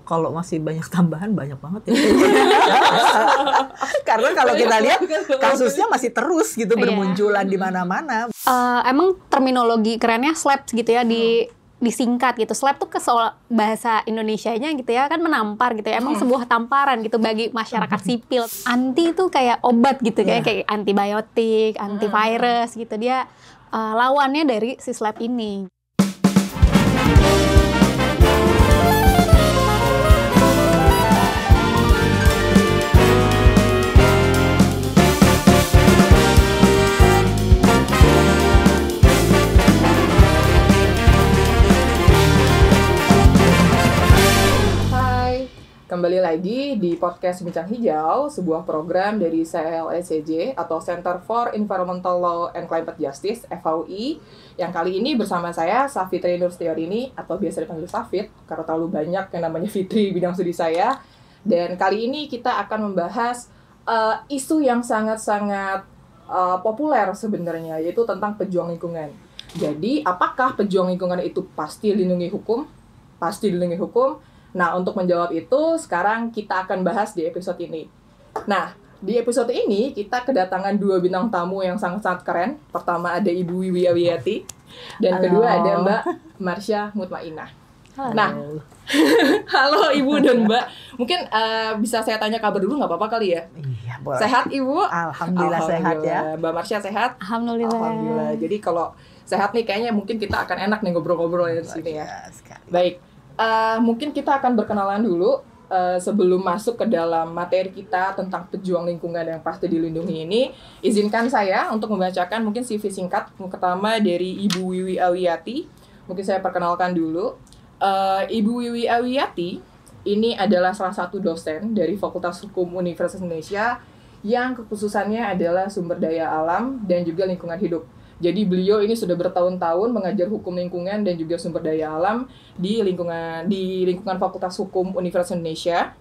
Kalau masih banyak tambahan, banyak banget ya. Karena kalau kita lihat kasusnya masih terus gitu bermunculan di mana-mana. Emang terminologi kerennya SLAPS gitu ya, disingkat gitu. SLAP tuh bahasa Indonesianya gitu ya, kan menampar gitu ya. Emang sebuah tamparan gitu bagi masyarakat sipil. Anti itu kayak obat gitu, kayak antibiotik, antivirus gitu. Dia lawannya dari si SLAP ini. Kembali lagi di podcast Bincang Hijau, sebuah program dari CLSCJ atau Center for Environmental Law and Climate Justice (FAUI). Yang kali ini bersama saya Safitri Nurstiorini atau biasa dipanggil Safit karena terlalu banyak yang namanya Fitri bidang studi saya. Dan kali ini kita akan membahas isu yang sangat-sangat populer sebenarnya, yaitu tentang pejuang lingkungan. Jadi, apakah pejuang lingkungan itu pasti dilindungi hukum? Pasti dilindungi hukum. Nah, untuk menjawab itu, sekarang kita akan bahas di episode ini. Nah, di episode ini, kita kedatangan dua bintang tamu yang sangat-sangat keren. Pertama ada Ibu Wiwi Awiyati, dan kedua ada Mbak Marsha Mutmainah. Halo. Nah, halo Ibu dan Mbak. Mungkin bisa saya tanya kabar dulu, nggak apa-apa kali ya? Iya, boleh. Sehat Ibu? Alhamdulillah sehat ya. Mbak Marsha sehat? Alhamdulillah. Jadi kalau sehat nih, kayaknya mungkin kita akan enak nih ngobrol-ngobrol di sini ya. Baik. Mungkin kita akan berkenalan dulu sebelum masuk ke dalam materi kita tentang pejuang lingkungan yang pasti dilindungi ini. Izinkan saya untuk membacakan mungkin CV singkat pertama dari Ibu Wiwi Awiyati. Mungkin saya perkenalkan dulu. Ibu Wiwi Awiyati ini adalah salah satu dosen dari Fakultas Hukum Universitas Indonesia yang kekhususannya adalah sumber daya alam dan juga lingkungan hidup. Jadi beliau ini sudah bertahun-tahun mengajar hukum lingkungan dan juga sumber daya alam di lingkungan Fakultas Hukum Universitas Indonesia.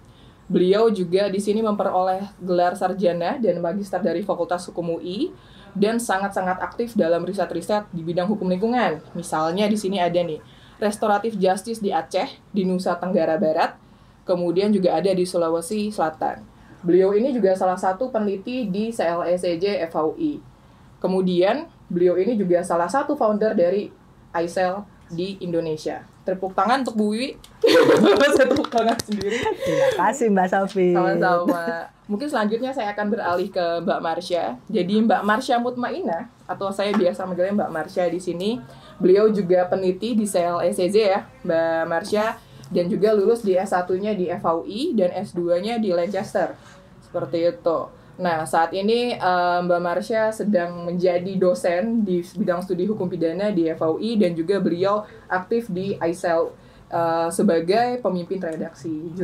Beliau juga di sini memperoleh gelar sarjana dan magister dari Fakultas Hukum UI dan sangat-sangat aktif dalam riset-riset di bidang hukum lingkungan. Misalnya di sini ada nih, Restoratif Justice di Aceh, di Nusa Tenggara Barat, kemudian juga ada di Sulawesi Selatan. Beliau ini juga salah satu peneliti di CLSCJ FAUI. Kemudian beliau ini juga salah satu founder dari ICEL di Indonesia. Tepuk tangan untuk Bu Wiwi. Saya tepuk tangan sendiri. Terima kasih Mbak Safi. Sama-sama. Mungkin selanjutnya saya akan beralih ke Mbak Marsha. Jadi Mbak Marsha Mutmainah, atau saya biasa manggilnya Mbak Marsha di sini. Beliau juga peneliti di CLSCJ ya, Mbak Marsha. Dan juga lulus di S1-nya di FAUI dan S2-nya di Lancaster. Seperti itu. Nah, saat ini Mbak Marsha sedang menjadi dosen di bidang studi hukum pidana di FAUI dan juga beliau aktif di ICEL sebagai pemimpin redaksi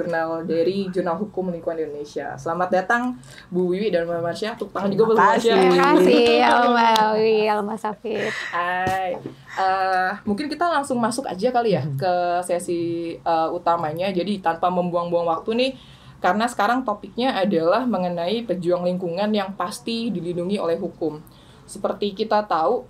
dari Jurnal Hukum Lingkungan Indonesia. Selamat datang Bu Wiwi dan Mbak Marsha. Tepuk tangan juga buat Mbak Marsha. Terima kasih, Mbak Wiwi, Mbak Safit. Hai. Mungkin kita langsung masuk aja kali ya ke sesi utamanya. Jadi tanpa membuang-buang waktu nih, karena sekarang topiknya adalah mengenai pejuang lingkungan yang pasti dilindungi oleh hukum. Seperti kita tahu,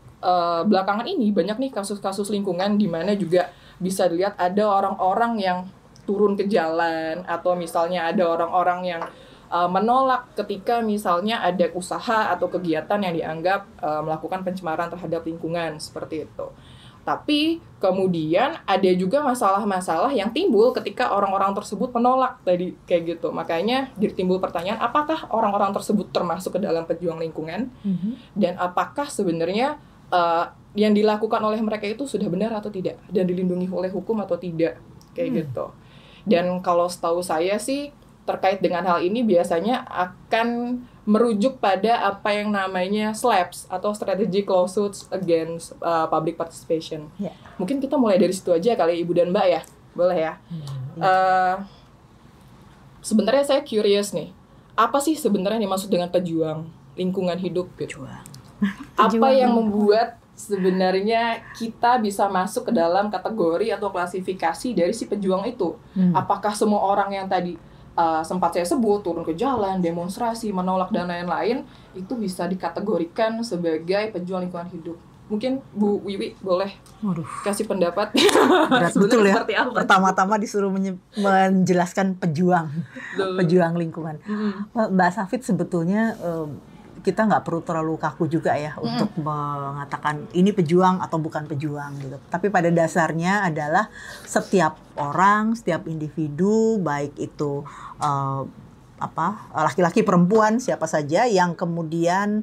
belakangan ini banyak nih kasus-kasus lingkungan di mana juga bisa dilihat ada orang-orang yang turun ke jalan, atau misalnya ada orang-orang yang menolak ketika misalnya ada usaha atau kegiatan yang dianggap melakukan pencemaran terhadap lingkungan, seperti itu. Tapi kemudian ada juga masalah-masalah yang timbul ketika orang-orang tersebut menolak tadi kayak gitu. Makanya timbul pertanyaan, apakah orang-orang tersebut termasuk ke dalam pejuang lingkungan? Dan apakah sebenarnya yang dilakukan oleh mereka itu sudah benar atau tidak? Dan dilindungi oleh hukum atau tidak? Kayak gitu. Dan kalau setahu saya sih, terkait dengan hal ini biasanya akan merujuk pada apa yang namanya SLAPS atau Strategic Lawsuits Against Public Participation. Yeah. Mungkin kita mulai dari situ aja kali Ibu dan Mbak ya, boleh ya? Sebenarnya saya curious nih, apa sih sebenarnya dimaksud dengan pejuang lingkungan hidup? Apa yang membuat sebenarnya kita bisa masuk ke dalam kategori atau klasifikasi dari si pejuang itu? Apakah semua orang yang tadi sempat saya sebut, turun ke jalan, demonstrasi, menolak dan lain-lain, itu bisa dikategorikan sebagai pejuang lingkungan hidup? Mungkin Bu Wiwi boleh kasih pendapat. Berat betul ya. Seperti apa? Pertama-tama disuruh menjelaskan pejuang lingkungan. Mbak Safit, sebetulnya kita nggak perlu terlalu kaku juga ya untuk mengatakan ini pejuang atau bukan pejuang gitu. Tapi pada dasarnya adalah setiap orang, setiap individu, baik itu laki-laki, perempuan, siapa saja yang kemudian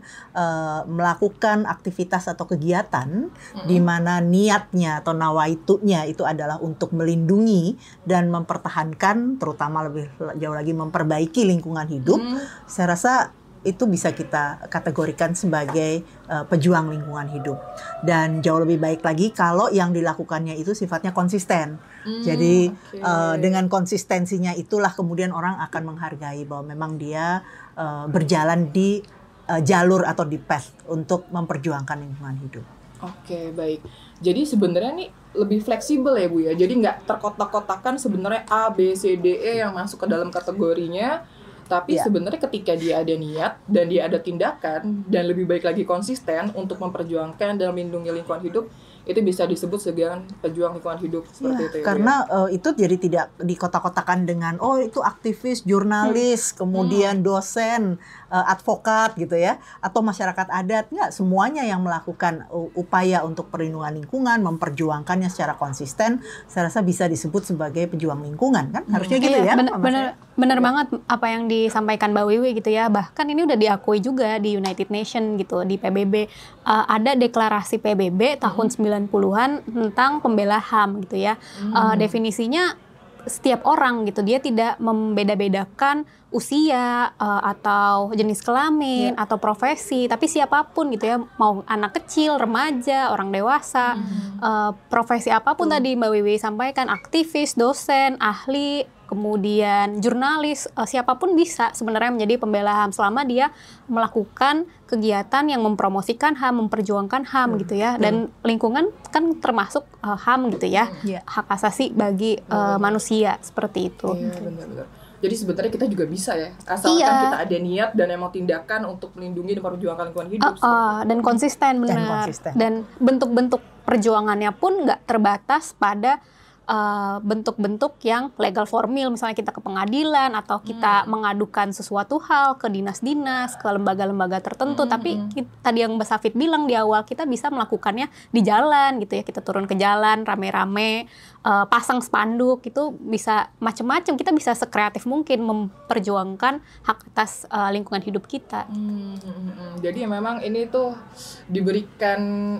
melakukan aktivitas atau kegiatan di mana niatnya atau nawaitunya itu adalah untuk melindungi dan mempertahankan, terutama lebih jauh lagi memperbaiki lingkungan hidup, saya rasa itu bisa kita kategorikan sebagai pejuang lingkungan hidup. Dan jauh lebih baik lagi kalau yang dilakukannya itu sifatnya konsisten. Jadi dengan konsistensinya itulah kemudian orang akan menghargai bahwa memang dia berjalan di jalur atau di path untuk memperjuangkan lingkungan hidup. Oke, baik. Jadi sebenarnya nih lebih fleksibel ya Bu ya. Jadi nggak terkotak-kotakan sebenarnya A, B, C, D, E yang masuk ke dalam kategorinya. Tapi sebenarnya ketika dia ada niat dan dia ada tindakan dan lebih baik lagi konsisten untuk memperjuangkan dan melindungi lingkungan hidup, itu bisa disebut sebagai pejuang lingkungan hidup seperti itu ya. Karena itu jadi tidak dikotak-kotakan dengan itu aktivis, jurnalis, kemudian dosen, advokat gitu ya, atau masyarakat adat. Enggak, semuanya yang melakukan upaya untuk perlindungan lingkungan, memperjuangkannya secara konsisten, saya rasa bisa disebut sebagai pejuang lingkungan kan? Harusnya gitu ya. Bener banget apa yang disampaikan Mbak Wiwi gitu ya. Bahkan ini udah diakui juga di United Nations gitu, di PBB. Ada deklarasi PBB tahun 90-an tentang pembela HAM gitu ya. Definisinya setiap orang gitu, dia tidak membeda-bedakan usia atau jenis kelamin atau profesi, tapi siapapun gitu ya, mau anak kecil, remaja, orang dewasa, profesi apapun tadi Mbak Wiwi sampaikan, aktivis, dosen, ahli, kemudian jurnalis, siapapun bisa sebenarnya menjadi pembela HAM selama dia melakukan kegiatan yang mempromosikan HAM, memperjuangkan HAM gitu ya. Dan lingkungan kan termasuk HAM gitu ya, hak asasi bagi manusia seperti itu. Iya, benar-benar. Jadi sebenarnya kita juga bisa ya, asalkan kita ada niat dan emang tindakan untuk melindungi dan memperjuangkan lingkungan hidup. Dan konsisten, benar. Dan bentuk-bentuk perjuangannya pun nggak terbatas pada bentuk-bentuk yang legal formil, misalnya kita ke pengadilan atau kita mengadukan sesuatu hal ke dinas-dinas, ke lembaga-lembaga tertentu. Tapi tadi yang Mbak Safit bilang di awal, kita bisa melakukannya di jalan gitu ya, kita turun ke jalan rame-rame, pasang spanduk, itu bisa macam-macam. Kita bisa sekreatif mungkin memperjuangkan hak atas lingkungan hidup kita. Jadi memang ini tuh diberikan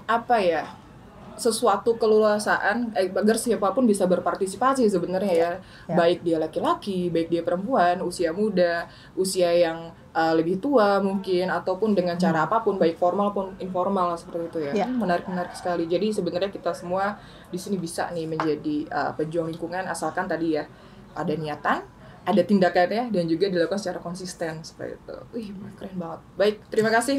sesuatu keleluasaan agar siapapun bisa berpartisipasi sebenarnya ya. Baik dia laki-laki, baik dia perempuan, usia muda, usia yang lebih tua mungkin, ataupun dengan cara apapun, baik formal maupun informal seperti itu ya. Menarik sekali. Jadi sebenarnya kita semua di sini bisa nih menjadi pejuang lingkungan, asalkan tadi ya ada niatan, ada tindakannya, dan juga dilakukan secara konsisten seperti itu. Wih, keren banget. Baik, terima kasih.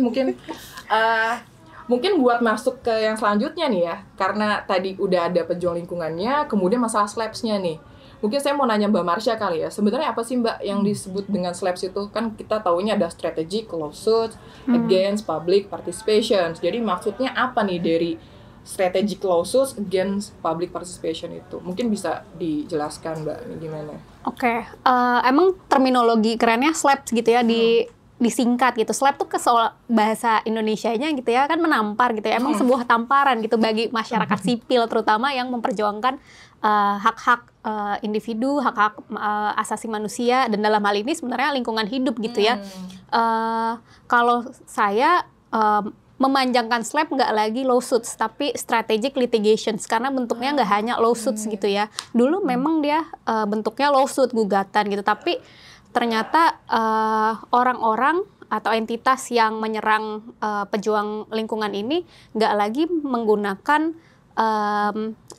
Mungkin buat masuk ke yang selanjutnya nih ya, karena tadi udah ada pejuang lingkungannya, kemudian masalah SLAPS-nya nih. Mungkin saya mau nanya Mbak Marsha kali ya, sebenarnya apa sih Mbak yang disebut dengan SLAPS itu? Kan kita taunya ada strategic lawsuits against public participation. Jadi maksudnya apa nih dari strategic lawsuits against public participation itu? Mungkin bisa dijelaskan Mbak, ini gimana? Oke, emang terminologi kerennya SLAPS gitu ya, disingkat gitu. SLAP tuh bahasa Indonesianya gitu ya, kan menampar gitu ya. Emang sebuah tamparan gitu bagi masyarakat sipil, terutama yang memperjuangkan hak-hak individu, hak-hak asasi manusia, dan dalam hal ini sebenarnya lingkungan hidup gitu ya. Kalau saya memanjangkan SLAP nggak lagi lawsuits, tapi strategic litigations, karena bentuknya nggak hanya lawsuits gitu ya. Dulu memang dia bentuknya lawsuit, gugatan gitu, tapi ternyata orang-orang atau entitas yang menyerang pejuang lingkungan ini nggak lagi menggunakan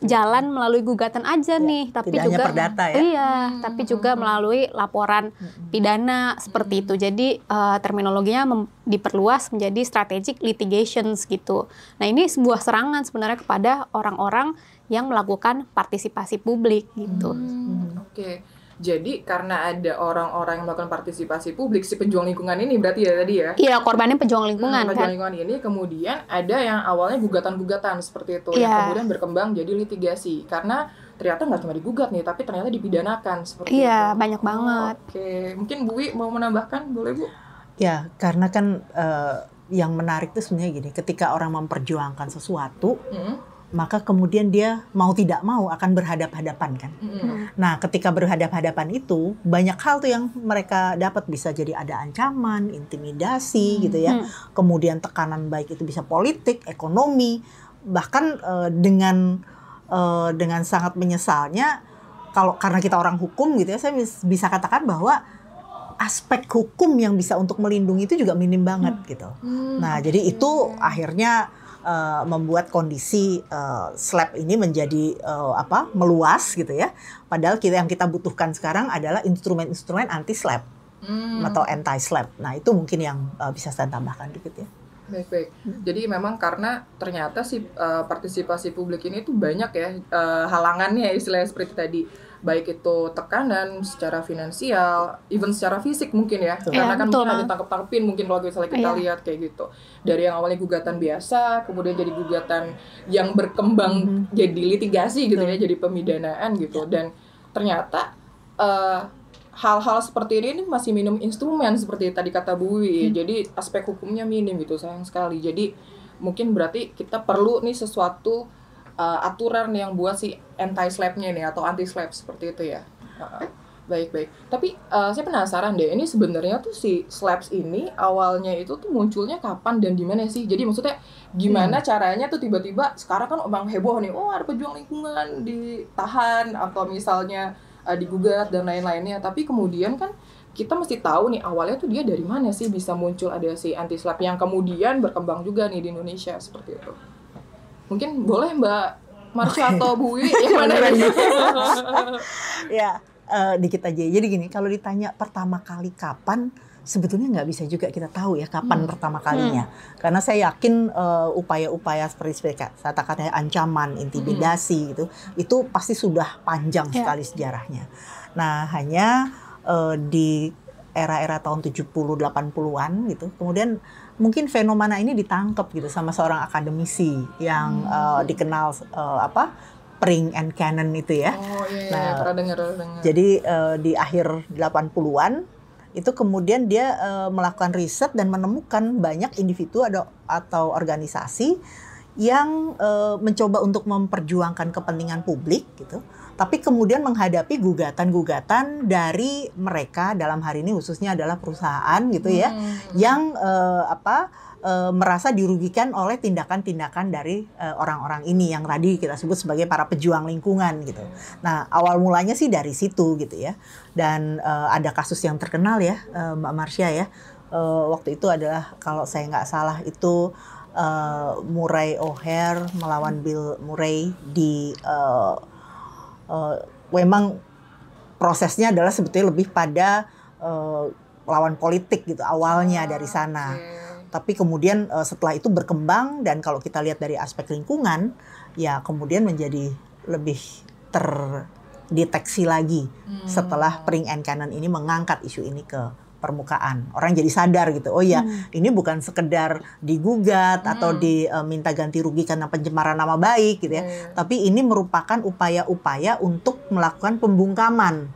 jalan melalui gugatan aja nih, tapi tidak juga hanya perdata ya. Tapi juga melalui laporan pidana seperti itu. Jadi terminologinya diperluas menjadi strategic litigations gitu. Nah, ini sebuah serangan sebenarnya kepada orang-orang yang melakukan partisipasi publik gitu. Oke. Jadi karena ada orang-orang yang melakukan partisipasi publik, si pejuang lingkungan ini berarti ya tadi ya? Iya, korbannya pejuang lingkungan Pejuang kan. lingkungan ini kemudian ada yang awalnya gugatan-gugatan seperti itu, Iya. yang kemudian berkembang jadi litigasi. Karena ternyata nggak cuma digugat nih, tapi ternyata dipidanakan seperti itu. Iya, banyak banget. Oke, mungkin Bu Wi mau menambahkan, boleh Bu? Ya, karena kan yang menarik itu sebenarnya gini, ketika orang memperjuangkan sesuatu, maka kemudian dia mau tidak mau akan berhadap-hadapan kan. Nah, ketika berhadap-hadapan itu banyak hal tuh yang mereka dapat, bisa jadi ada ancaman, intimidasi gitu ya. Kemudian tekanan baik itu bisa politik, ekonomi, bahkan dengan sangat menyesalnya karena kita orang hukum gitu ya, saya bisa katakan bahwa aspek hukum yang bisa untuk melindungi itu juga minim banget gitu. Nah, jadi itu akhirnya membuat kondisi SLAPP ini menjadi meluas gitu ya. Padahal yang kita butuhkan sekarang adalah instrumen-instrumen anti-SLAPP atau anti-SLAPP. Nah, itu mungkin yang bisa saya tambahkan dikit ya. Baik. Jadi memang karena ternyata si partisipasi publik ini tuh banyak ya halangannya, istilahnya seperti tadi. Baik itu tekanan secara finansial, even secara fisik mungkin ya. Karena kan mungkin ada tangkep-tangkepin mungkin kalau misalnya kita lihat kayak gitu. Dari yang awalnya gugatan biasa, kemudian jadi gugatan yang berkembang jadi litigasi gitu ya, jadi pemidanaan gitu. Dan ternyata hal-hal seperti ini masih minim instrumen seperti tadi kata Bu Wi. Jadi aspek hukumnya minim gitu, sayang sekali. Jadi mungkin berarti kita perlu nih sesuatu aturan yang buat si anti-SLAPP-nya nih atau anti-SLAPP seperti itu ya. Baik. Tapi saya penasaran deh, ini sebenarnya tuh si SLAPP ini awalnya itu tuh munculnya kapan dan di mana sih? Jadi maksudnya gimana caranya tuh tiba-tiba sekarang kan emang heboh nih, oh ada pejuang lingkungan ditahan atau misalnya digugat dan lain-lainnya. Tapi kemudian kan kita mesti tahu nih awalnya tuh dia dari mana sih bisa muncul ada si anti-SLAPP yang kemudian berkembang juga nih di Indonesia seperti itu. Mungkin boleh Mbak Marsha atau Bu Wi yang mana nih? Ya, dikit aja. Jadi gini, kalau ditanya pertama kali kapan, sebetulnya nggak bisa juga kita tahu ya kapan pertama kalinya. Karena saya yakin upaya-upaya seperti saya katakan ancaman, intimidasi gitu, itu pasti sudah panjang sekali sejarahnya. Nah, hanya di era-era tahun 70-80-an gitu, kemudian mungkin fenomena ini ditangkap gitu sama seorang akademisi yang dikenal Pring and Cannon itu ya. Oh iya, pernah dengar. Jadi di akhir 80-an itu kemudian dia melakukan riset dan menemukan banyak individu atau organisasi yang mencoba untuk memperjuangkan kepentingan publik gitu. Tapi kemudian menghadapi gugatan-gugatan dari mereka, dalam hari ini khususnya adalah perusahaan gitu ya, yang merasa dirugikan oleh tindakan-tindakan dari orang-orang ini yang tadi kita sebut sebagai para pejuang lingkungan gitu. Nah, awal mulanya sih dari situ gitu ya. Dan ada kasus yang terkenal ya, Mbak Marsha ya. Waktu itu adalah kalau saya nggak salah itu Murray O'Hair melawan Bill Murray di memang prosesnya adalah sebetulnya lebih pada lawan politik gitu awalnya dari sana. Tapi kemudian setelah itu berkembang dan kalau kita lihat dari aspek lingkungan ya kemudian menjadi lebih terdeteksi lagi setelah Pring and Cannon ini mengangkat isu ini ke permukaan. Orang jadi sadar gitu. Oh ya, ini bukan sekedar digugat atau diminta ganti rugi karena pencemaran nama baik gitu ya. Tapi ini merupakan upaya-upaya untuk melakukan pembungkaman.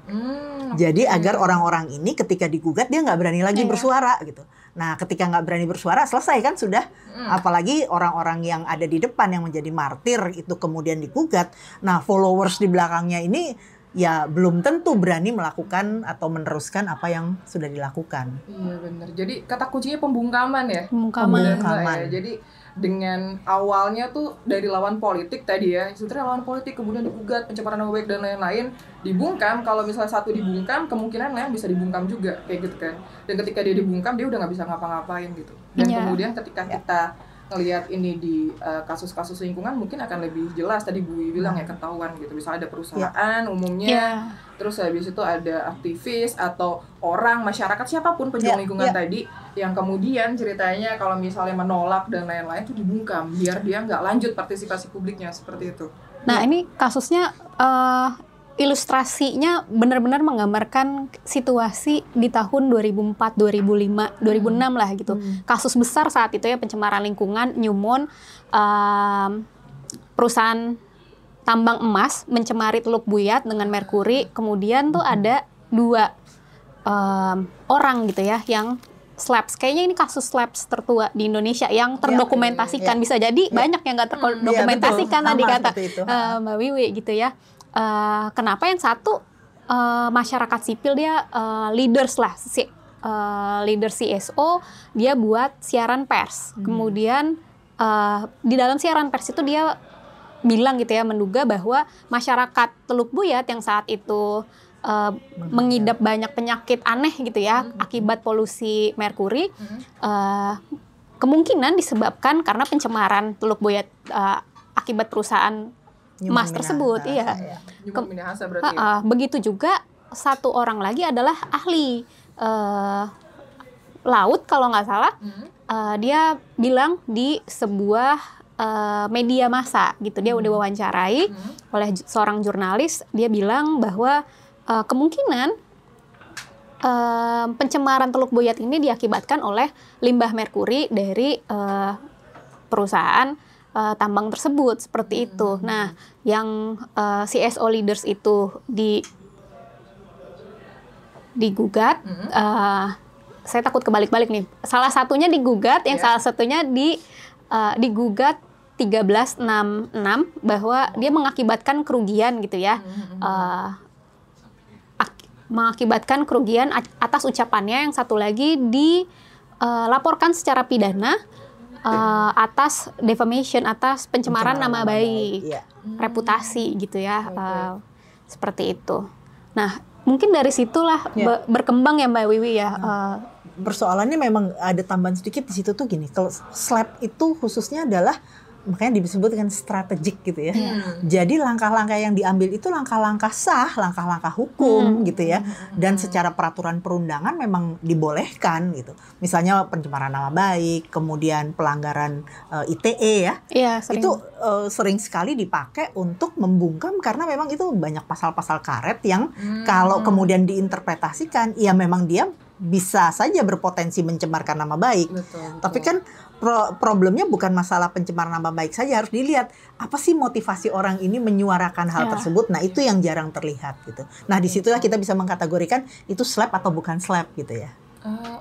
Jadi agar orang-orang ini ketika digugat dia nggak berani lagi bersuara gitu. Nah, ketika nggak berani bersuara selesai kan sudah. Apalagi orang-orang yang ada di depan yang menjadi martir itu kemudian digugat. Nah, followers di belakangnya ini ya belum tentu berani melakukan atau meneruskan apa yang sudah dilakukan. Iya benar. Jadi kata kuncinya pembungkaman ya. Pembungkaman. Ya. Jadi dengan awalnya tuh dari lawan politik tadi ya, sebetulnya lawan politik kemudian digugat pencemaran nama baik dan lain-lain, dibungkam. Kalau misalnya satu dibungkam, kemungkinan lain bisa dibungkam juga kayak gitu kan. Dan ketika dia dibungkam dia udah nggak bisa ngapa-ngapain gitu. Dan kemudian ketika kita ngelihat ini di kasus-kasus lingkungan mungkin akan lebih jelas, tadi Bu Wi bilang ya ketahuan gitu. Misalnya ada perusahaan umumnya, terus habis itu ada aktivis atau orang masyarakat siapapun pejuang lingkungan tadi yang kemudian ceritanya kalau misalnya menolak dan lain-lain itu dibungkam biar dia nggak lanjut partisipasi publiknya seperti itu. Nah ini kasusnya ilustrasinya benar-benar menggambarkan situasi di tahun 2004, 2005, 2006 lah gitu. Kasus besar saat itu ya, pencemaran lingkungan, Newmont, perusahaan tambang emas mencemari Teluk Buyat dengan merkuri. Kemudian tuh ada 2 orang gitu ya yang SLAPS. Kayaknya ini kasus SLAPS tertua di Indonesia yang terdokumentasikan. Bisa jadi banyak yang nggak terdokumentasikan tadi kata Mbak Wiwi gitu ya. Kenapa yang satu masyarakat sipil dia leaders lah, leader CSO, dia buat siaran pers. Kemudian di dalam siaran pers itu dia bilang gitu ya, menduga bahwa masyarakat Teluk Buyat yang saat itu mengidap banyak penyakit aneh gitu ya akibat polusi merkuri, kemungkinan disebabkan karena pencemaran Teluk Buyat akibat perusahaan emas tersebut. Iya. Begitu juga satu orang lagi adalah ahli laut kalau nggak salah. Dia bilang di sebuah media massa gitu, dia udah wawancarai oleh seorang jurnalis. Dia bilang bahwa kemungkinan pencemaran Teluk Buyat ini diakibatkan oleh limbah merkuri dari perusahaan tambang tersebut, seperti itu. Nah, yang CSO leaders itu digugat, saya takut kebalik-balik nih. Salah satunya digugat, yang salah satunya digugat 1366 bahwa dia mengakibatkan kerugian gitu ya. Mengakibatkan kerugian atas ucapannya. Yang satu lagi dilaporkan secara pidana atas defamation, atas pencemaran nama baik, reputasi gitu ya. Seperti itu. Nah, mungkin dari situlah berkembang ya Mbak Wiwi ya. Persoalannya memang ada tambahan sedikit di situ tuh gini. Kalau SLAP itu khususnya adalah, makanya disebut dengan strategik gitu ya. Jadi langkah-langkah yang diambil itu langkah-langkah sah, langkah-langkah hukum gitu ya. Dan secara peraturan perundangan memang dibolehkan gitu. Misalnya pencemaran nama baik, kemudian pelanggaran ITE ya. Sering. Itu sering sekali dipakai untuk membungkam karena memang itu banyak pasal-pasal karet yang kalau kemudian diinterpretasikan, ya memang dia bisa saja berpotensi mencemarkan nama baik. Betul. Tapi kan problemnya bukan masalah pencemaran nama baik saja, harus dilihat apa sih motivasi orang ini menyuarakan hal tersebut. Nah, itu yang jarang terlihat gitu. Nah, disitulah kita bisa mengkategorikan itu SLAP atau bukan SLAP gitu ya.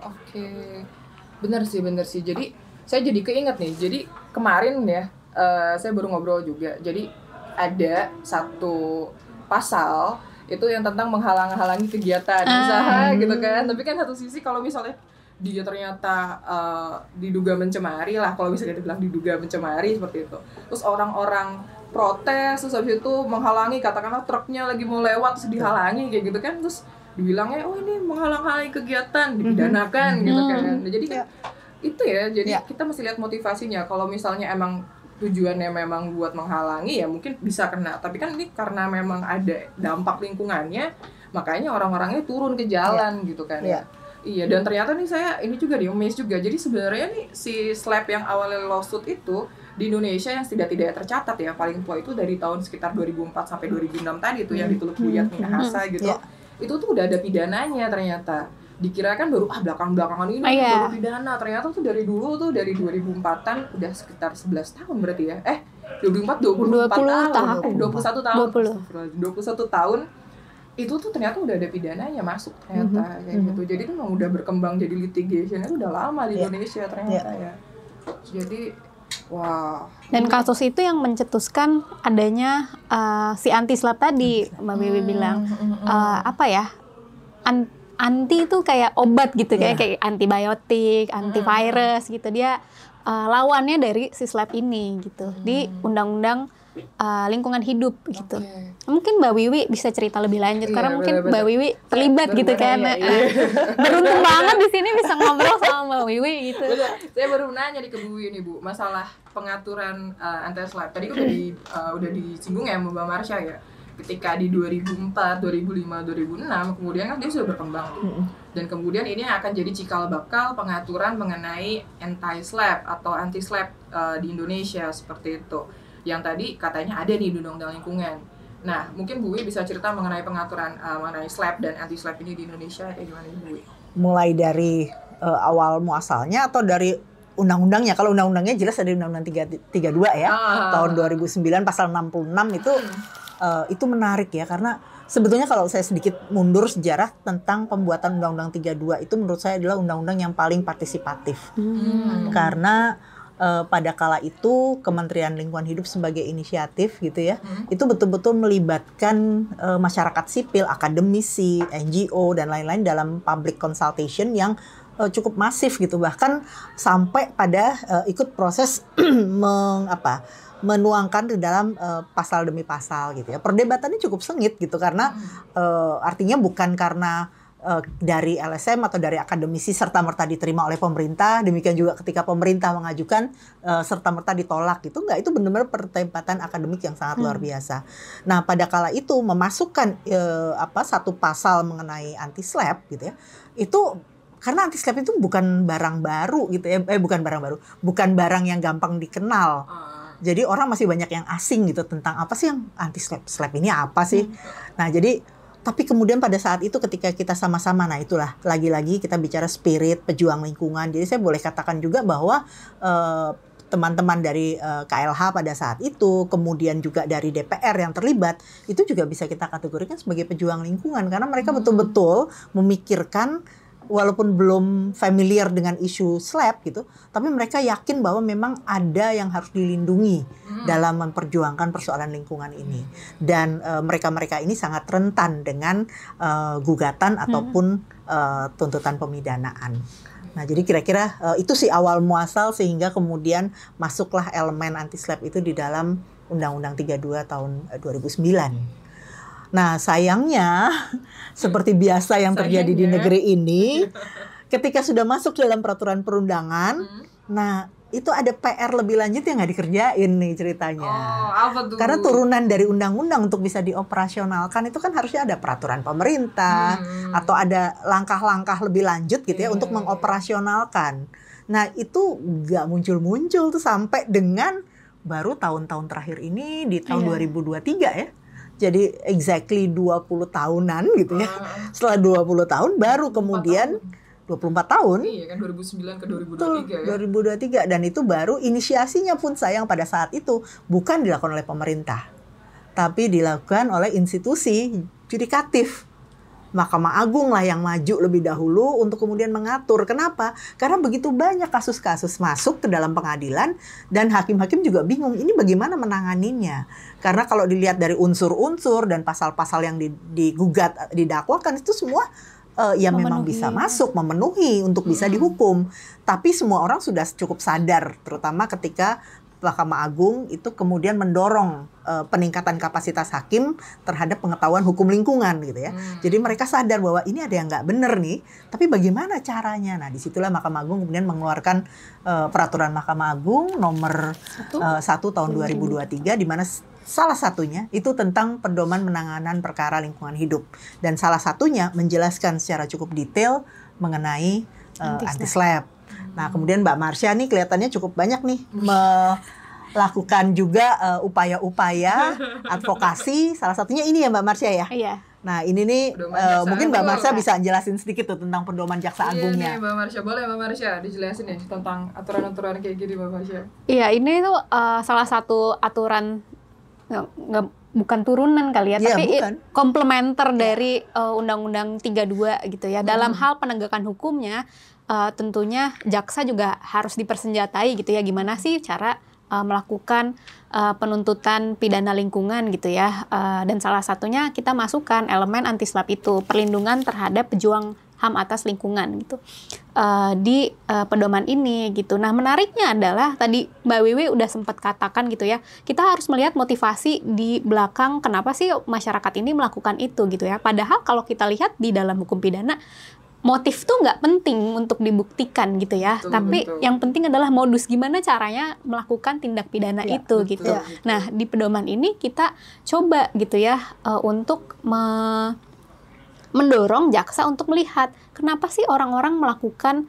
Oke. Benar sih. Jadi saya jadi keinget nih. Jadi kemarin ya, saya baru ngobrol juga. Jadi ada satu pasal itu yang tentang menghalang-halangi kegiatan usaha gitu kan. Tapi kan satu sisi kalau misalnya dia ternyata diduga mencemari lah, kalau misalnya dibilang diduga mencemari seperti itu. Terus orang-orang protes, terus habis itu menghalangi, katakanlah truknya lagi mau lewat terus dihalangi kayak gitu kan. Terus dibilangnya, oh ini menghalang-halangi kegiatan, dipidanakan gitu kan. Nah, jadi kan itu ya, jadi kita mesti lihat motivasinya. Kalau misalnya emang tujuannya memang buat menghalangi, ya mungkin bisa kena. Tapi kan ini karena memang ada dampak lingkungannya, makanya orang-orangnya turun ke jalan gitu kan. Iya, dan ternyata nih saya ini juga di-amaze juga. Jadi sebenarnya nih si SLAP yang awalnya lawsuit itu di Indonesia yang tidak tercatat ya, paling tua itu dari tahun sekitar 2004 sampai 2006 tadi itu yang di Teluk Buyat Minahasa gitu. Itu tuh udah ada pidananya ternyata. Dikira kan baru belakang-belakangan ini baru pidana, ternyata tuh dari dulu tuh dari 2004-an udah sekitar 11 tahun berarti ya. 24 tahun. 21 tahun. Itu tuh ternyata udah ada pidananya masuk ternyata kayak gitu. Jadi tuh memang udah berkembang jadi litigation itu udah lama di Indonesia ternyata ya. Jadi wah. Dan kasus itu yang mencetuskan adanya si anti SLAP tadi Mbak Wiwi bilang anti itu kayak obat gitu, kayak antibiotik, antivirus gitu. Dia lawannya dari si SLAP ini gitu di undang-undang lingkungan hidup gitu. Mungkin Mbak Wiwi bisa cerita lebih lanjut karena mungkin Mbak Wiwi terlibat gitu kan. Beruntung banget di sini bisa ngobrol sama Mbak Wiwi gitu. Saya baru nanya nih ke Bu Wiwi nih Bu, masalah pengaturan anti SLAP. Tadi udah disinggung ya Mbak Marsha ya. Ketika di 2004, 2005, 2006 kemudian kan dia sudah berkembang. Dan kemudian ini akan jadi cikal bakal pengaturan mengenai anti-SLAP atau anti-SLAP di Indonesia seperti itu. Yang tadi katanya ada nih di undang-undang lingkungan. Nah, mungkin Bu Wi bisa cerita mengenai pengaturan mengenai SLAPP dan anti-SLAPP ini di Indonesia kayak gimana Bu Wi? Mulai dari awal muasalnya atau dari undang-undangnya. Kalau undang-undangnya jelas ada Undang-Undang 32 ya, tahun 2009 pasal 66 itu menarik ya, karena sebetulnya kalau saya sedikit mundur sejarah tentang pembuatan Undang-Undang 32 itu menurut saya adalah undang-undang yang paling partisipatif. Karena pada kala itu Kementerian Lingkungan Hidup sebagai inisiatif gitu ya, itu betul-betul melibatkan masyarakat sipil, akademisi, NGO dan lain-lain dalam public consultation yang cukup masif gitu, bahkan sampai pada ikut proses menuangkan di dalam pasal demi pasal gitu ya. Perdebatannya cukup sengit gitu karena artinya bukan karena dari LSM atau dari akademisi serta-merta diterima oleh pemerintah, demikian juga ketika pemerintah mengajukan serta-merta ditolak gitu, enggak, itu benar-benar perdebatan akademik yang sangat luar biasa. Nah, pada kala itu memasukkan satu pasal mengenai anti-SLAPP gitu ya, itu karena anti-SLAPP itu bukan barang baru gitu ya, bukan barang yang gampang dikenal. Jadi orang masih banyak yang asing gitu tentang apa sih yang anti-SLAPP, SLAPP ini apa sih? Nah, jadi tapi kemudian pada saat itu ketika kita sama-sama, nah itulah lagi-lagi kita bicara spirit pejuang lingkungan. Jadi saya boleh katakan juga bahwa teman-teman dari KLH pada saat itu, kemudian juga dari DPR yang terlibat, itu juga bisa kita kategorikan sebagai pejuang lingkungan karena mereka betul-betul memikirkan, walaupun belum familiar dengan isu SLAPP gitu, tapi mereka yakin bahwa memang ada yang harus dilindungi dalam memperjuangkan persoalan lingkungan ini. Dan mereka-mereka ini sangat rentan dengan gugatan ataupun tuntutan pemidanaan. Nah, jadi kira-kira itu sih awal muasal sehingga kemudian masuklah elemen anti-SLAPP itu di dalam Undang-Undang 32 tahun 2009. Nah, sayangnya seperti biasa yang terjadi di negeri ini, ketika sudah masuk dalam peraturan perundangan, nah itu ada PR lebih lanjut yang nggak dikerjain nih ceritanya. Apa tuh? Karena turunan dari undang-undang untuk bisa dioperasionalkan itu kan harusnya ada peraturan pemerintah atau ada langkah-langkah lebih lanjut gitu ya untuk mengoperasionalkan. Nah, itu nggak muncul-muncul tuh sampai dengan baru tahun-tahun terakhir ini di tahun 2023 ya. Jadi exactly 20 tahunan gitu ya. Setelah 20 tahun baru kemudian 24 tahun. Iya kan 2009 ke 2023 ya. 2023 dan itu baru inisiasinya pun sayang pada saat itu bukan dilakukan oleh pemerintah. Tapi dilakukan oleh institusi yudikatif. Mahkamah Agung lah yang maju lebih dahulu untuk kemudian mengatur. Kenapa? Karena begitu banyak kasus-kasus masuk ke dalam pengadilan dan hakim-hakim juga bingung ini bagaimana menanganinya. Karena kalau dilihat dari unsur-unsur dan pasal-pasal yang digugat, didakwakan itu semua ya memang bisa masuk, memenuhi untuk bisa dihukum. Tapi semua orang sudah cukup sadar, terutama ketika Mahkamah Agung itu kemudian mendorong peningkatan kapasitas hakim terhadap pengetahuan hukum lingkungan gitu ya. Jadi mereka sadar bahwa ini ada yang nggak benar nih, tapi bagaimana caranya? Nah, disitulah Mahkamah Agung kemudian mengeluarkan peraturan Mahkamah Agung nomor 1 tahun 2023 di mana salah satunya itu tentang pedoman penanganan perkara lingkungan hidup dan salah satunya menjelaskan secara cukup detail mengenai anti-SLAPP. Nah, kemudian Mbak Marsha nih kelihatannya cukup banyak nih melakukan juga upaya-upaya advokasi. Salah satunya ini ya Mbak Marsha ya? Iya. Nah, ini nih mungkin Mbak Marsha bisa jelasin sedikit tuh tentang pedoman Jaksa Agungnya. Iya nih Mbak Marsha, boleh Mbak Marsha dijelasin ya tentang aturan-aturan kayak gini Mbak Marsha? Iya, ini tuh salah satu aturan bukan turunan kali ya, tapi komplementer dari Undang-Undang 32 gitu ya. Dalam hal penegakan hukumnya, tentunya jaksa juga harus dipersenjatai gitu ya. Gimana sih cara melakukan penuntutan pidana lingkungan gitu ya. Dan salah satunya kita masukkan elemen anti-SLAPP itu, perlindungan terhadap pejuang HAM atas lingkungan gitu di pedoman ini gitu. Nah, menariknya adalah tadi Mbak Wiwi udah sempat katakan gitu ya, kita harus melihat motivasi di belakang kenapa sih masyarakat ini melakukan itu gitu ya. Padahal kalau kita lihat di dalam hukum pidana, motif tuh nggak penting untuk dibuktikan gitu ya. Tapi yang penting adalah modus, gimana caranya melakukan tindak pidana itu gitu. Nah, di pedoman ini kita coba gitu ya untuk mendorong jaksa untuk melihat kenapa sih orang-orang melakukan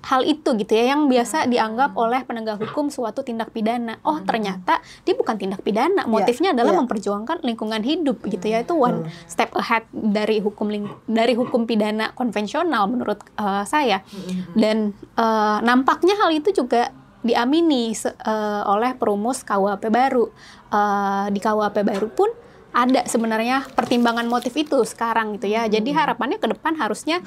hal itu gitu ya yang biasa dianggap oleh penegak hukum suatu tindak pidana. Oh, ternyata dia bukan tindak pidana. Motifnya adalah memperjuangkan lingkungan hidup gitu ya. Itu one step ahead dari hukum pidana konvensional menurut saya. Dan nampaknya hal itu juga diamini oleh perumus KUHP baru. Di KUHP baru pun ada sebenarnya pertimbangan motif itu sekarang gitu ya. Jadi harapannya ke depan harusnya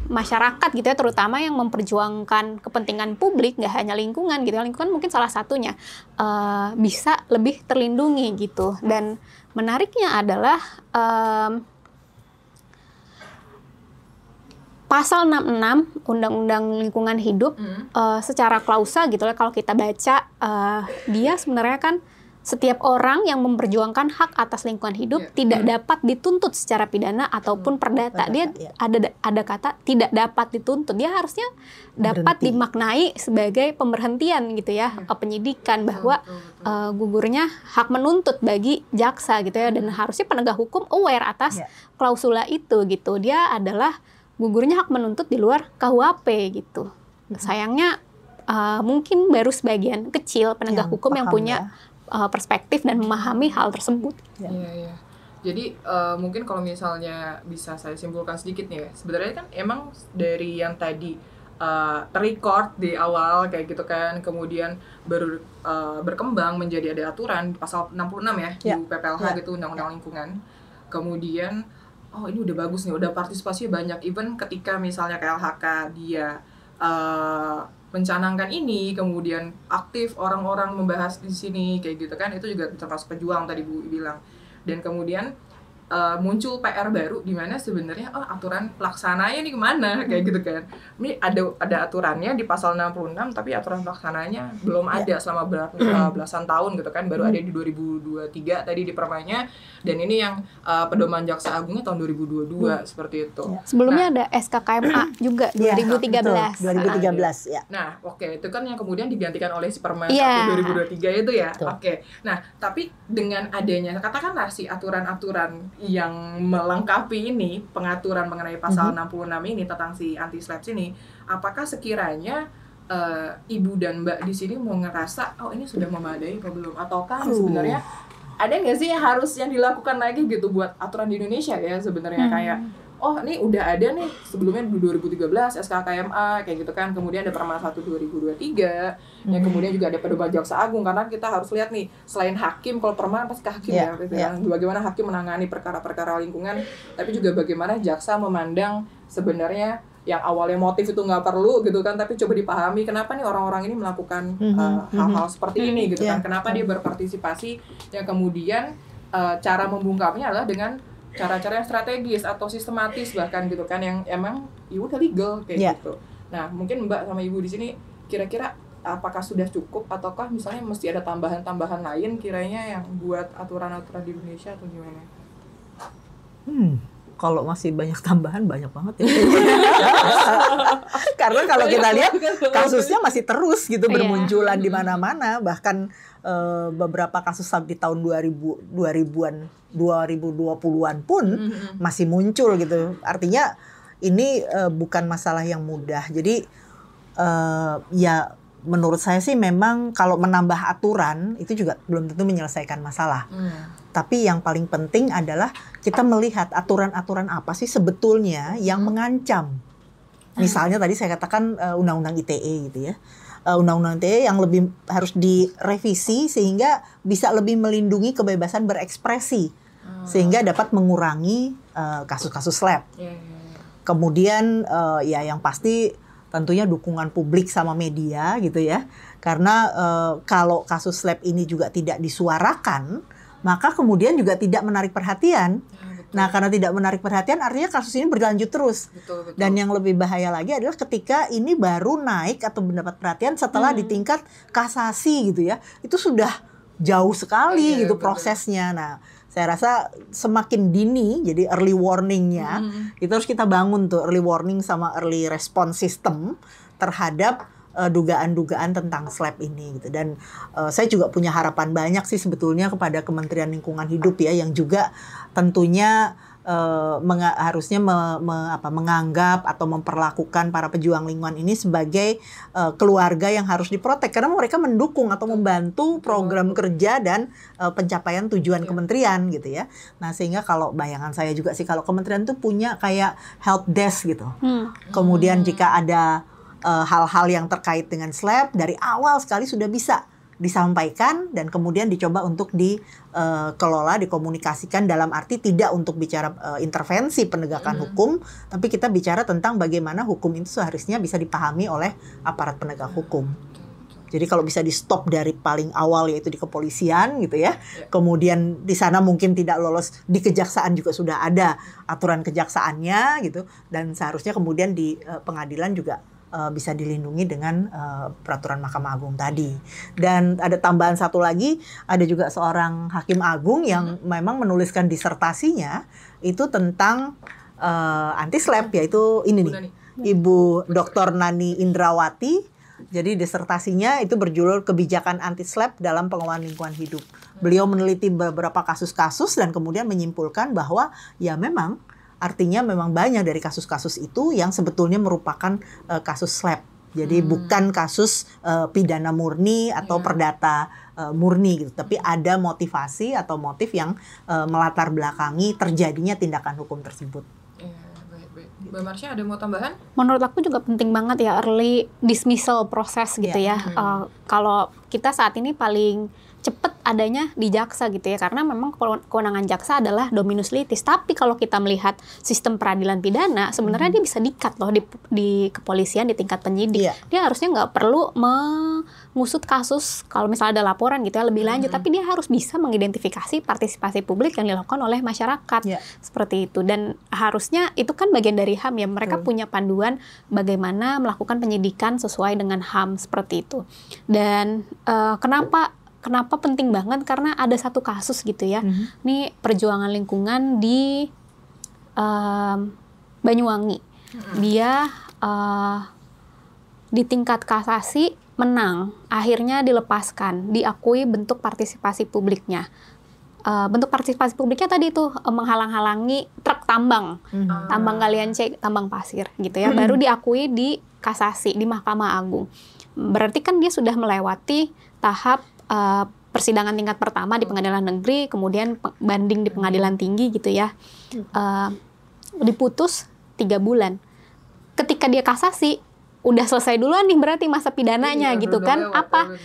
masyarakat gitu ya, terutama yang memperjuangkan kepentingan publik, nggak hanya lingkungan gitu, lingkungan mungkin salah satunya, bisa lebih terlindungi gitu. Dan menariknya adalah pasal 66 Undang-Undang Lingkungan Hidup secara klausa gitu lah, kalau kita baca dia sebenarnya kan setiap orang yang memperjuangkan hak atas lingkungan hidup tidak dapat dituntut secara pidana ataupun perdata. Dia ada kata tidak dapat dituntut. Dia harusnya dapat dimaknai sebagai pemberhentian gitu ya, penyidikan bahwa gugurnya hak menuntut bagi jaksa gitu ya. Dan harusnya penegak hukum aware atas klausula itu gitu. Dia adalah gugurnya hak menuntut di luar KUHP gitu. Sayangnya mungkin baru sebagian kecil penegak hukum yang punya perspektif dan memahami hal tersebut. Iya. Jadi mungkin kalau misalnya bisa saya simpulkan sedikit nih ya, sebenarnya kan emang dari yang tadi terrecord di awal kayak gitu kan, kemudian baru berkembang menjadi ada aturan pasal 66 ya di PPLH gitu, Undang-Undang Lingkungan. Kemudian ini udah bagus nih, udah partisipasinya banyak. Even ketika misalnya KLHK dia mencanangkan ini, kemudian aktif orang-orang membahas di sini kayak gitu kan, itu juga termasuk pejuang tadi Bu bilang. Dan kemudian muncul PR baru di mana sebenarnya aturan pelaksananya ini kemana kayak gitu kan. Ini ada aturannya di pasal 66 tapi aturan pelaksananya belum ada selama belasan tahun gitu kan, baru ada di 2023 tadi di Permanya, dan ini yang pedoman Jaksa Agungnya tahun 2022 seperti itu. Sebelumnya ada SKKMA juga 2013. 2013 ya. Nah, oke, itu kan yang kemudian digantikan oleh si Permen 2023 itu ya. Oke. Nah, tapi dengan adanya katakanlah si aturan-aturan yang melengkapi ini, pengaturan mengenai pasal 66 ini tentang si anti slaps ini, apakah sekiranya Ibu dan Mbak di sini mau ngerasa ini sudah memadai atau belum, ataukah sebenarnya ada nggak sih yang dilakukan lagi gitu buat aturan di Indonesia ya sebenarnya kayak ini udah ada nih sebelumnya di 2013 SKKMA kayak gitu kan, kemudian ada Perma 1 2023 yang kemudian juga ada pedoman Jaksa Agung, karena kita harus lihat nih selain hakim, kalau Perma pasti ke hakim bagaimana hakim menangani perkara-perkara lingkungan, tapi juga bagaimana jaksa memandang sebenarnya yang awalnya motif itu nggak perlu gitu kan, tapi coba dipahami kenapa nih orang-orang ini melakukan hal-hal seperti ini gitu kan, kenapa dia berpartisipasi, yang kemudian cara membungkamnya adalah dengan cara-cara yang strategis atau sistematis bahkan gitu kan, yang emang udah legal kayak gitu. Nah, mungkin Mbak sama Ibu di sini kira-kira apakah sudah cukup ataukah misalnya mesti ada tambahan-tambahan lain kiranya yang buat aturan-aturan di Indonesia atau gimana? Kalau masih banyak tambahan, banyak banget ya. Karena kalau kita lihat kasusnya masih terus gitu bermunculan di mana-mana, bahkan beberapa kasus di tahun 2020-an pun masih muncul gitu. Artinya ini bukan masalah yang mudah. Jadi ya menurut saya sih memang kalau menambah aturan itu juga belum tentu menyelesaikan masalah. Tapi yang paling penting adalah kita melihat aturan-aturan apa sih sebetulnya yang mengancam. Misalnya tadi saya katakan Undang-Undang ITE gitu ya. Undang-Undang ITE yang lebih harus direvisi sehingga bisa lebih melindungi kebebasan berekspresi. Sehingga dapat mengurangi kasus-kasus SLAPP. Kemudian ya yang pasti tentunya dukungan publik sama media gitu ya. Karena kalau kasus SLAPP ini juga tidak disuarakan, maka kemudian juga tidak menarik perhatian. Nah, karena tidak menarik perhatian artinya kasus ini berlanjut terus. Betul. Dan yang lebih bahaya lagi adalah ketika ini baru naik atau mendapat perhatian setelah di tingkat kasasi gitu ya. Itu sudah jauh sekali gitu prosesnya. Nah, saya rasa semakin dini, jadi early warning-nya, itu harus kita bangun tuh early warning sama early response system terhadap dugaan-dugaan tentang SLAPP ini gitu. Dan saya juga punya harapan banyak sih sebetulnya kepada Kementerian Lingkungan Hidup ya, yang juga tentunya harusnya menganggap atau memperlakukan para pejuang lingkungan ini sebagai keluarga yang harus diprotek karena mereka mendukung atau membantu program kerja dan pencapaian tujuan kementerian gitu ya. Nah sehingga kalau bayangan saya juga sih kalau kementerian itu punya kayak help desk gitu. Kemudian jika ada hal-hal yang terkait dengan SLAP dari awal sekali sudah bisa disampaikan dan kemudian dicoba untuk dikelola, dikomunikasikan dalam arti tidak untuk bicara intervensi penegakan hukum, tapi kita bicara tentang bagaimana hukum itu seharusnya bisa dipahami oleh aparat penegak hukum. Jadi kalau bisa di stop dari paling awal yaitu di kepolisian gitu ya. Kemudian di sana mungkin tidak lolos di kejaksaan juga sudah ada aturan kejaksaannya gitu dan seharusnya kemudian di pengadilan juga bisa dilindungi dengan peraturan Mahkamah Agung tadi. Dan ada tambahan satu lagi, ada juga seorang hakim agung yang memang menuliskan disertasinya itu tentang anti SLAP yaitu ini nih, Ibu Dr. Nani Indrawati. Jadi disertasinya itu berjudul Kebijakan Anti SLAP dalam Pengelolaan Lingkungan Hidup. Beliau meneliti beberapa kasus-kasus dan kemudian menyimpulkan bahwa ya memang artinya memang banyak dari kasus-kasus itu yang sebetulnya merupakan kasus SLAP. Jadi bukan kasus pidana murni atau perdata murni gitu. Tapi ada motivasi atau motif yang melatar belakangi terjadinya tindakan hukum tersebut. Baik. Mbak Marsha ada mau tambahan? Menurut aku juga penting banget ya early dismissal proses gitu ya. Kalau kita saat ini paling cepat adanya di jaksa gitu ya, karena memang kewenangan jaksa adalah dominus litis. Tapi kalau kita melihat sistem peradilan pidana, sebenarnya dia bisa di-cut loh di kepolisian di tingkat penyidik. Dia harusnya nggak perlu mengusut kasus kalau misalnya ada laporan gitu ya lebih lanjut, tapi dia harus bisa mengidentifikasi partisipasi publik yang dilakukan oleh masyarakat seperti itu. Dan harusnya itu kan bagian dari HAM ya, mereka punya panduan bagaimana melakukan penyidikan sesuai dengan HAM seperti itu. Dan Kenapa penting banget? Karena ada satu kasus gitu ya. Ini perjuangan lingkungan di Banyuwangi. Dia di tingkat kasasi menang. Akhirnya dilepaskan. Diakui bentuk partisipasi publiknya. Bentuk partisipasi publiknya tadi itu menghalang-halangi truk tambang. Tambang galian C, tambang pasir gitu ya. Baru diakui di kasasi, di Mahkamah Agung. Berarti kan dia sudah melewati tahap persidangan tingkat pertama di pengadilan negeri, kemudian banding di pengadilan tinggi gitu ya, diputus 3 bulan. Ketika dia kasasi, udah selesai duluan nih berarti masa pidananya gitu kan? Apa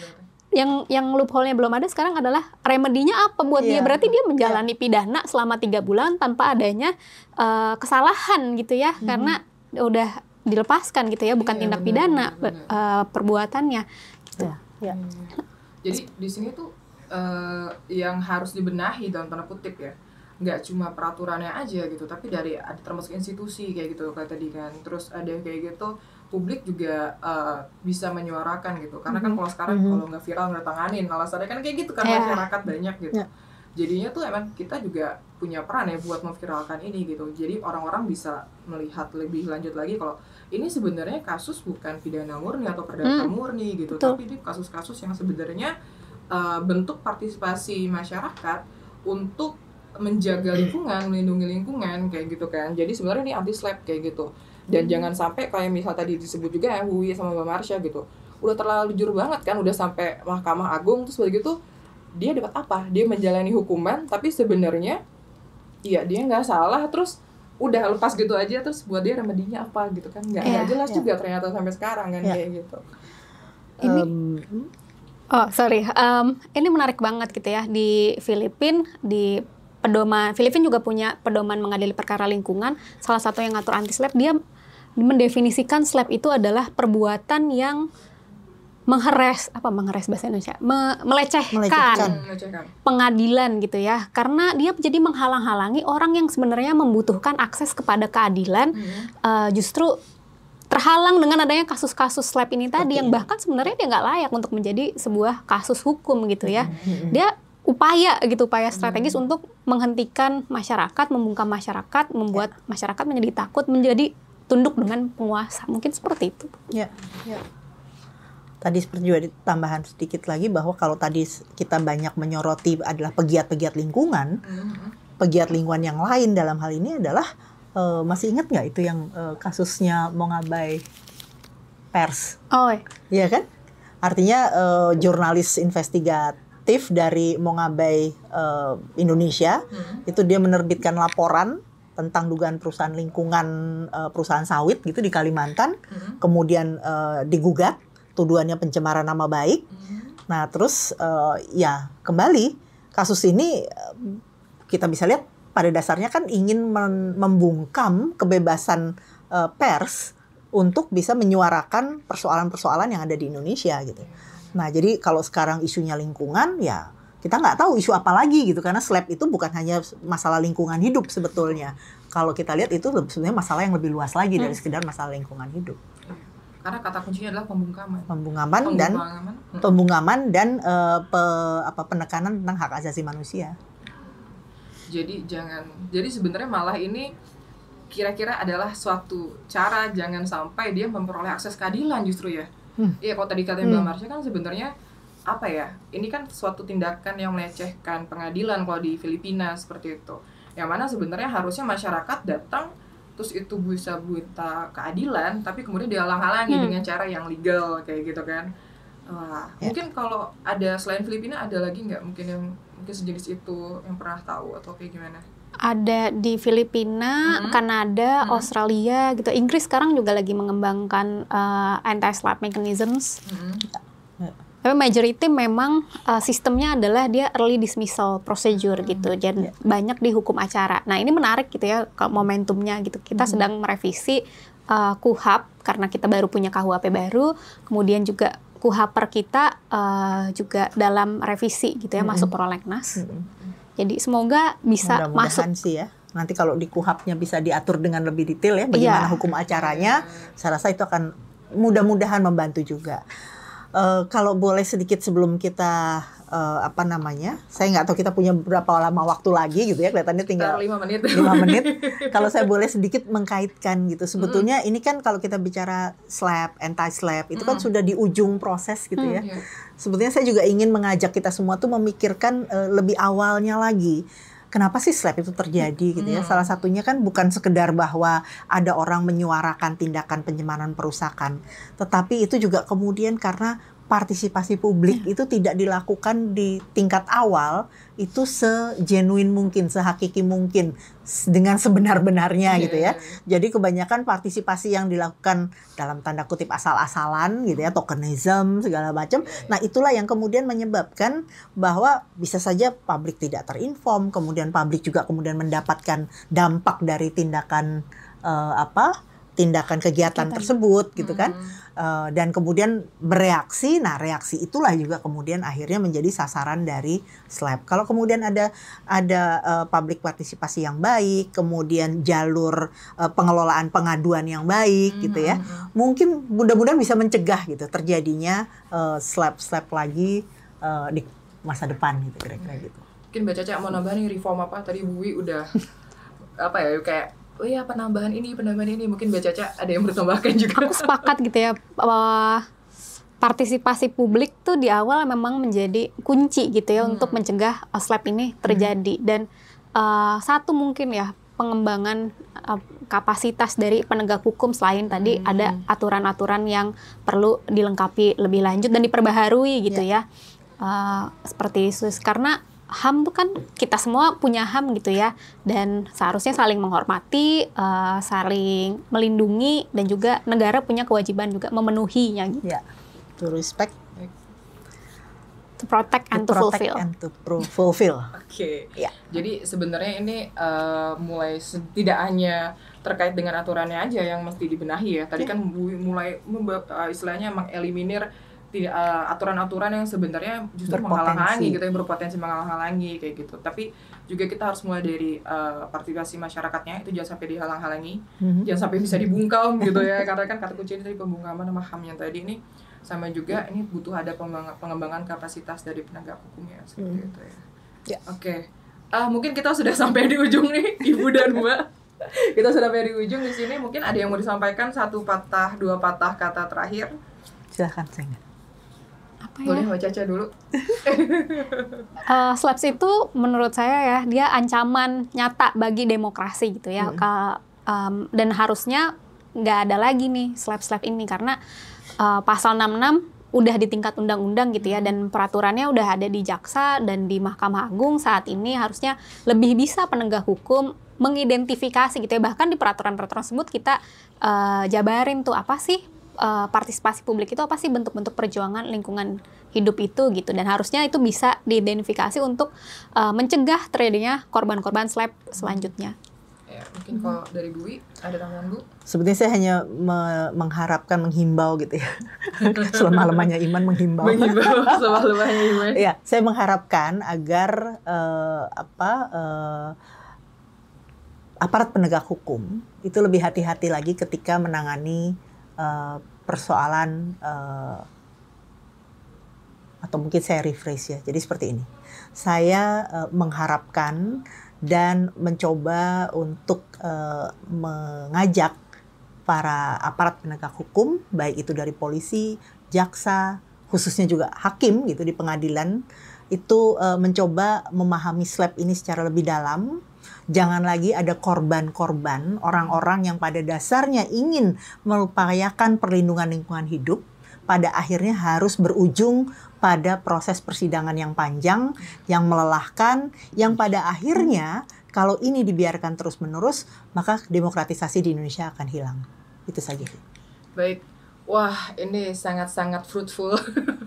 yang loophole-nya belum ada sekarang adalah remedinya apa buat dia? Berarti dia menjalani pidana selama 3 bulan tanpa adanya kesalahan gitu ya, karena udah dilepaskan gitu ya, bukan tindak pidana perbuatannya gitu. Jadi di sini tuh yang harus dibenahi dalam tanda kutip ya, nggak cuma peraturannya aja gitu, tapi dari ada termasuk institusi kayak gitu kayak tadi kan, terus ada kayak gitu publik juga bisa menyuarakan gitu, karena kan kalau sekarang kalau nggak viral nggak tanganin, alasannya kan kayak gitu kan masyarakat banyak gitu. Jadinya tuh emang kita juga punya peran ya buat memviralkan ini gitu, jadi orang-orang bisa melihat lebih lanjut lagi kalau ini sebenarnya kasus bukan pidana murni atau perdata murni gitu, tapi ini kasus-kasus yang sebenarnya bentuk partisipasi masyarakat untuk menjaga lingkungan, melindungi lingkungan kayak gitu kan. Jadi sebenarnya ini anti SLAP kayak gitu. Dan jangan sampai kayak misal tadi disebut juga ya Wuyi sama Mbak Marsha gitu, udah terlalu jujur banget kan, udah sampai Mahkamah Agung terus begitu dia dapat apa? Dia menjalani hukuman tapi sebenarnya iya dia nggak salah, terus udah lepas gitu aja, terus buat dia remedinya apa gitu kan, nggak jelas juga ternyata sampai sekarang kan kayak gitu. Ini ini menarik banget gitu ya, di Filipina, di pedoman Filipina juga punya pedoman mengadili perkara lingkungan, salah satu yang ngatur anti SLAP, dia mendefinisikan SLAP itu adalah perbuatan yang mengheres bahasa Indonesia, melecehkan pengadilan gitu ya, karena dia jadi menghalang-halangi orang yang sebenarnya membutuhkan akses kepada keadilan, justru terhalang dengan adanya kasus-kasus SLAP ini tadi yang bahkan sebenarnya dia nggak layak untuk menjadi sebuah kasus hukum gitu ya. Dia upaya strategis untuk menghentikan masyarakat, membungkam masyarakat, membuat masyarakat menjadi takut, menjadi tunduk dengan penguasa, mungkin seperti itu. Tadi seperti juga tambahan sedikit lagi bahwa kalau tadi kita banyak menyoroti adalah pegiat-pegiat lingkungan, pegiat lingkungan yang lain dalam hal ini adalah masih ingat nggak itu yang kasusnya Mongabai Pers? Oh, iya kan? Artinya jurnalis investigatif dari Mongabai Indonesia itu dia menerbitkan laporan tentang dugaan perusahaan lingkungan, perusahaan sawit gitu di Kalimantan, kemudian digugat, tuduhannya pencemaran nama baik. Nah terus ya kembali kasus ini kita bisa lihat pada dasarnya kan ingin membungkam kebebasan pers untuk bisa menyuarakan persoalan-persoalan yang ada di Indonesia gitu. Nah jadi kalau sekarang isunya lingkungan ya kita nggak tahu isu apa lagi gitu, karena SLAP itu bukan hanya masalah lingkungan hidup sebetulnya. Kalau kita lihat itu sebenarnya masalah yang lebih luas lagi dari sekedar masalah lingkungan hidup. Karena kata kuncinya adalah pembungkaman. Pembungkaman dan penekanan tentang hak asasi manusia. Jadi sebenarnya malah ini kira-kira adalah suatu cara jangan sampai dia memperoleh akses keadilan justru ya. Iya, kalau tadi katanya Mbak Marsha kan sebenarnya apa ya? Ini kan suatu tindakan yang melecehkan pengadilan kalau di Filipina seperti itu. Yang mana sebenarnya harusnya masyarakat datang terus itu bisa buta keadilan, tapi kemudian dihalang-halangi dengan cara yang legal kayak gitu kan. Mungkin kalau ada selain Filipina ada lagi nggak mungkin yang mungkin sejenis itu yang pernah tahu atau kayak gimana? Ada di Filipina, Kanada, Australia gitu. Inggris sekarang juga lagi mengembangkan anti-SLAPP mechanisms. Tapi majority memang sistemnya adalah dia early dismissal procedure gitu. Dan banyak di hukum acara. Nah, ini menarik gitu ya momentumnya gitu. Kita sedang merevisi KUHP karena kita baru punya KUHP baru, kemudian juga KUHPer kita juga dalam revisi gitu ya, masuk prolegnas. Jadi semoga bisa masuk sih ya. Nanti kalau di KUHP-nya bisa diatur dengan lebih detail ya bagaimana hukum acaranya, saya rasa itu akan mudah-mudahan membantu juga. Kalau boleh sedikit sebelum kita saya nggak tahu kita punya berapa lama waktu lagi gitu ya, kelihatannya tinggal 5 menit. 5 menit. Kalau saya boleh sedikit mengkaitkan gitu, sebetulnya ini kan kalau kita bicara SLAPP, anti-SLAPP itu kan sudah di ujung proses gitu ya. Sebetulnya saya juga ingin mengajak kita semua tuh memikirkan lebih awalnya lagi. Kenapa sih SLAPP itu terjadi gitu ya? Salah satunya kan bukan sekedar bahwa ada orang menyuarakan tindakan pencemaran perusahaan, tetapi itu juga kemudian karena partisipasi publik itu tidak dilakukan di tingkat awal itu segenuine mungkin, sehakiki mungkin, dengan sebenar-benarnya gitu ya. Jadi kebanyakan partisipasi yang dilakukan dalam tanda kutip asal-asalan gitu ya, tokenism segala macam. Nah itulah yang kemudian menyebabkan bahwa bisa saja publik tidak terinform, kemudian publik juga kemudian mendapatkan dampak dari tindakan tindakan kegiatan tersebut gitu kan, dan kemudian bereaksi. Nah reaksi itulah juga kemudian akhirnya menjadi sasaran dari SLAPP. Kalau kemudian ada public partisipasi yang baik, kemudian jalur pengelolaan pengaduan yang baik gitu ya, mungkin mudah-mudahan bisa mencegah gitu terjadinya SLAPP lagi di masa depan gitu, kira-kira gitu. Mungkin Mbak Caca mau nambah nih, reform apa tadi Bu Wi udah kayak penambahan ini, mungkin Mbak Caca ada yang bertambahkan juga. Aku sepakat gitu ya, partisipasi publik tuh di awal memang menjadi kunci gitu ya untuk mencegah SLAPP ini terjadi. Dan satu mungkin ya pengembangan kapasitas dari penegak hukum, selain tadi ada aturan-aturan yang perlu dilengkapi lebih lanjut dan diperbaharui gitu ya. Seperti itu, karena HAM tuh kan kita semua punya HAM gitu ya, dan seharusnya saling menghormati, saling melindungi, dan juga negara punya kewajiban juga memenuhinya gitu. Ya, to respect, to protect and to fulfill. Oke. Ya. Jadi sebenarnya ini mulai tidak hanya terkait dengan aturannya aja yang mesti dibenahi ya. Tadi kan mulai istilahnya mengeliminir aturan-aturan yang sebenarnya justru menghalang-halangi gitu, yang berpotensi menghalang-halangi kayak gitu. Tapi juga kita harus mulai dari partisipasi masyarakatnya, itu jangan sampai dihalang-halangi, jangan sampai bisa dibungkam gitu ya. Karena kan kata kunci dari pembungkaman sama HAM yang tadi ini, sama juga ini butuh ada pengembangan kapasitas dari penegak hukumnya seperti itu ya. Oke. Mungkin kita sudah sampai di ujung nih, Ibu dan Mbak. Kita sudah sampai di ujung di sini. Mungkin ada yang mau disampaikan, 1 patah 2 patah kata terakhir. Silakan, Senga. Apa ya? Boleh Mbak Caca dulu. SLAPS itu menurut saya ya, dia ancaman nyata bagi demokrasi gitu ya. Dan harusnya nggak ada lagi nih SLAPS ini, karena pasal 66 udah di tingkat undang-undang gitu ya, dan peraturannya udah ada di Jaksa dan di Mahkamah Agung. Saat ini harusnya lebih bisa penegak hukum mengidentifikasi gitu ya, bahkan di peraturan-peraturan tersebut kita jabarin tuh apa sih partisipasi publik itu, apa sih bentuk-bentuk perjuangan lingkungan hidup itu gitu, dan harusnya itu bisa diidentifikasi untuk mencegah terjadinya korban-korban SLAP selanjutnya. Ya, mungkin kalau dari Bu Wi, ada tambahan Bu? Sebetulnya saya hanya mengharapkan, menghimbau gitu ya. Selama-lamanya iman menghimbau. Selama-lamanya iman. Ya, saya mengharapkan agar aparat penegak hukum itu lebih hati-hati lagi ketika menangani persoalan, atau mungkin saya rephrase ya. Jadi seperti ini. Saya mengharapkan dan mencoba untuk mengajak para aparat penegak hukum, baik itu dari polisi, jaksa, khususnya juga hakim gitu di pengadilan, itu mencoba memahami SLAP ini secara lebih dalam. Jangan lagi ada korban-korban, orang-orang yang pada dasarnya ingin mengupayakan perlindungan lingkungan hidup, pada akhirnya harus berujung pada proses persidangan yang panjang, yang melelahkan, yang pada akhirnya kalau ini dibiarkan terus-menerus, maka demokratisasi di Indonesia akan hilang. Itu saja. Baik. Wah, ini sangat-sangat fruitful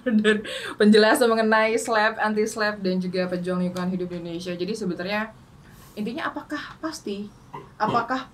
dan penjelasan mengenai SLAP, anti-SLAP, dan juga pejuang lingkungan hidup di Indonesia. Jadi sebenarnya intinya apakah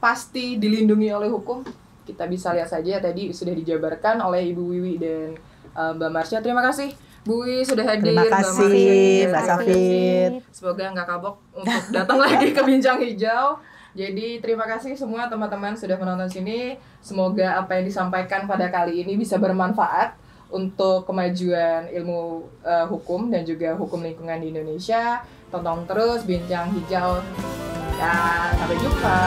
pasti dilindungi oleh hukum? Kita bisa lihat saja tadi sudah dijabarkan oleh Ibu Wiwi dan Mbak Marsha. Terima kasih Bu Wiwi sudah hadir. Terima kasih Mbak Safit. Semoga nggak kapok untuk datang lagi ke Bincang Hijau. Jadi terima kasih semua teman-teman sudah menonton sini. Semoga apa yang disampaikan pada kali ini bisa bermanfaat untuk kemajuan ilmu hukum dan juga hukum lingkungan di Indonesia. Tonton terus Bincang Hijau dan sampai jumpa.